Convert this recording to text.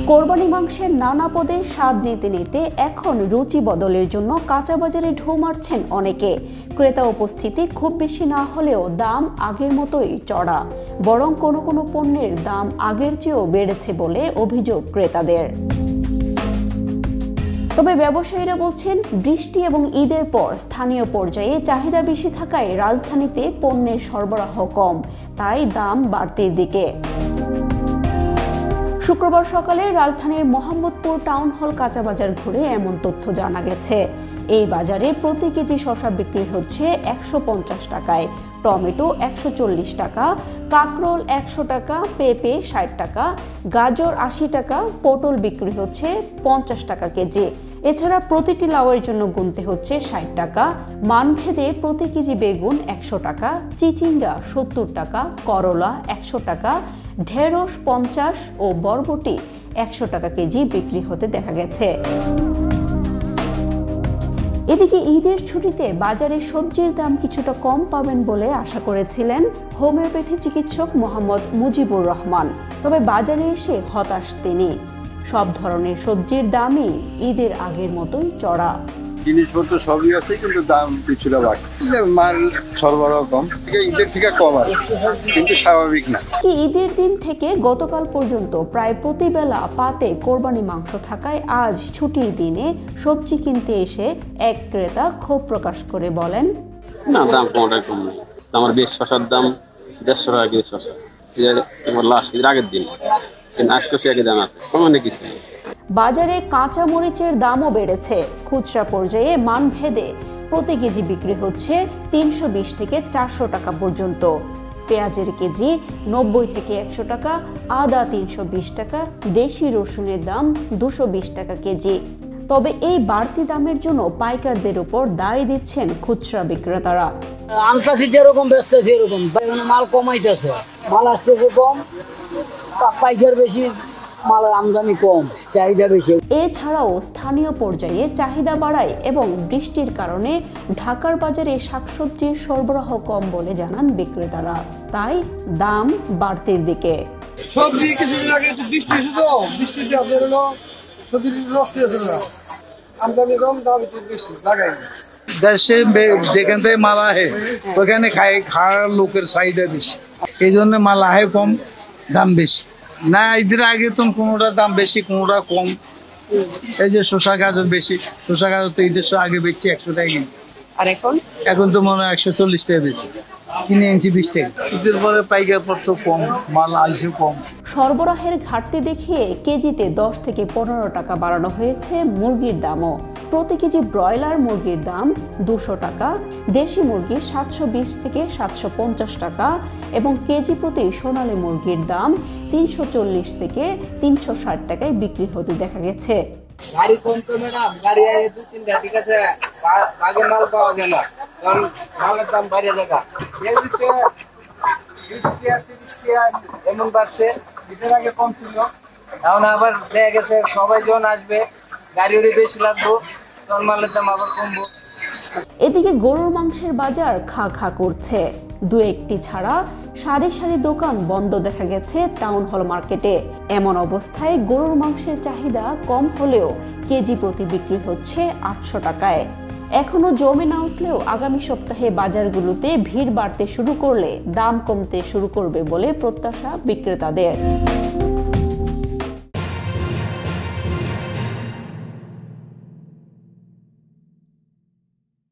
কোরবানি মাংসের নানা পদে স্বাদ নিতে নিতে এখন রুচি বদলের জন্য কাঁচা বাজারে ঢুঁ মারছেন অনেকে। ক্রেতা উপস্থিতি খুব বেশি না হলেও দাম আগের মতোই চড়া, বরং কোনো কোনো পণ্যের দাম আগের চেয়েও বেড়েছে বলে অভিযোগ ক্রেতাদের। তবে ব্যবসায়ীরা বলছেন, বৃষ্টি এবং ঈদের পর স্থানীয় পর্যায়ে চাহিদা বেশি থাকায় রাজধানীতে পণ্যের সরবরাহ কম, তাই দাম বাড়তির দিকে। শুক্রবার সকালে রাজধানীর মোহাম্মদপুর টাউন হল কাঁচা বাজার ঘুরে এমন তথ্য জানা গেছে। এই বাজারে প্রতি কেজি শসা বিক্রি হচ্ছে 150 টাকায়, টমেটো 140 টাকা, কাঁকরোল 100 টাকা, পেঁপে 60 টাকা, গাজর 80 টাকা, পটল বিক্রি হচ্ছে 50 টাকা কেজি। এছাড়া প্রতিটি লাউয়ের জন্য গুনতে হচ্ছে 60 টাকা। মানভেদে প্রতি কেজি বেগুন 100 টাকা, চিচিঙ্গা 70 টাকা, করলা 100 টাকা, ঢেঁড়স 50 ও বরবটি 100 টাকা কেজি বিক্রি হতে দেখা গেছে। এদিকে ঈদের ছুটিতে বাজারে সবজির দাম কিছুটা কম পাবেন বলে আশা করেছিলেন হোমিওপ্যাথি চিকিৎসক মোহাম্মদ মুজিবুর রহমান। তবে বাজারে এসে হতাশ তিনি। সব ধরনের সবজির দামই ঈদের আগের মতোই চড়া। জিনিসপত্র সবই আছে, কিন্তু দাম কিছুটা বাড়ছে। মাল সরবরাহ কম, ঈদের থেকে কম আছে, কিন্তু স্বাভাবিক না। ঈদের দিন থেকে গতকাল পর্যন্ত প্রায় প্রতিবেলা পাতে কোরবানি মাংস থাকায় আজ ছুটির দিনে সবজি কিনতে এসে এক ক্রেতা ক্ষোভ প্রকাশ করে বলেন, না, দাম কোনোটাই কম নেই। আমার বেশ শসার দাম 150 টাকা কেজি শসা, তোমার লাস্ট ঈদের আগের দিন, কিন্তু আজকে সে একই দাম আছে, কমানে কিছু নেই। বাজারে কাঁচা মরিচের দামও বেড়েছে। খুচরা পর্যায়ে মানভেদে প্রতি কেজি বিক্রি হচ্ছে 320 থেকে 400 টাকা পর্যন্ত। পেঁয়াজের কেজি 90 থেকে 100 টাকা, আদা 320 টাকা, দেশি রসুনের দাম 220 টাকা কেজি। তবে এই বাড়তি দামের জন্য পাইকারদের উপর দায় দিচ্ছেন খুচরা বিক্রেতারা। আনতাছি যেরকম বেচতেছে এরকম, মাল কমাইতেছে, মাল আসতেছে কম, পাইকার বেশি, মালের আমদানি কম, চাহিদা বেশি। এছাড়াও স্থানীয় পর্যায়ে চাহিদা বাড়ায় এবং বৃষ্টির কারণে ঢাকার বাজারে শাকসবজির সরবরাহ কম বলে জানান বিক্রেতারা, তাই দাম বাড়তির দিকে। সবজি কিছুদিন আগে বৃষ্টি হয়েছে, তো বৃষ্টিতে আপনার হলো সবজি নষ্ট হয়েছে না, আমদানি কম, দাম একটু বেশি লাগাই। দেশে যেখান থেকে মাল আহে ওখানে খাওয়ার লোকের চাহিদা বেশি, এই জন্য মাল আহে কম, দাম বেশি। না, ঈদের আগে তো কোনোটা দাম বেশি, কোনোটা কম। এই যে শসা গাজর বেশি, শসা গাজর তো ঈদের আগে বেশি 100 টাকা কিনে, আর এখন তো মনে হয় 140 টাকা বেশি কিনে এনেছি 20 টাকা। ঈদের পরে পাইকার পত্র কম, মাল আইসে কম। সরবরাহের ঘাটতি দেখিয়ে কেজিতে 10 থেকে 15 টাকা বাড়ানো হয়েছে মুরগির দামও। প্রতি কেজি ব্রয়লার মুরগির দাম 200 টাকা, দেশি মুরগি 720 থেকে 750 টাকা এবং কেজি প্রতি সোনালী মুরগির দাম 340 থেকে 360 টাকায় বিক্রি হতে দেখা গেছে। গাড়ি কম তো ম্যাডাম, গাড়ি আয়ে 2-3টা, ঠিক আছে, আগে মাল পাওয়া যায় না, কারণ মালের দাম বাড়িয়ে জায়গা কেজিতে 20 টাকা 30 টাকা এমন বাড়ছে। ঈদের আগে কম ছিল, এখন আবার দেখা গেছে সবাই যখন আসবে গাড়ি বেশি লাগবো, তখন মালের দাম আবার কমবো। এদিকে গরুর মাংসের বাজার খা খা করছে। দু একটি ছাড়া সারি সারি দোকান বন্ধ দেখা গেছে টাউন হল মার্কেটে। এমন অবস্থায় গরুর মাংসের চাহিদা কম হলেও কেজি প্রতি বিক্রি হচ্ছে 800 টাকায়। এখনো জমে না উঠলেও আগামী সপ্তাহে বাজারগুলোতে ভিড় বাড়তে শুরু করলে দাম কমতে শুরু করবে বলে প্রত্যাশা বিক্রেতাদের।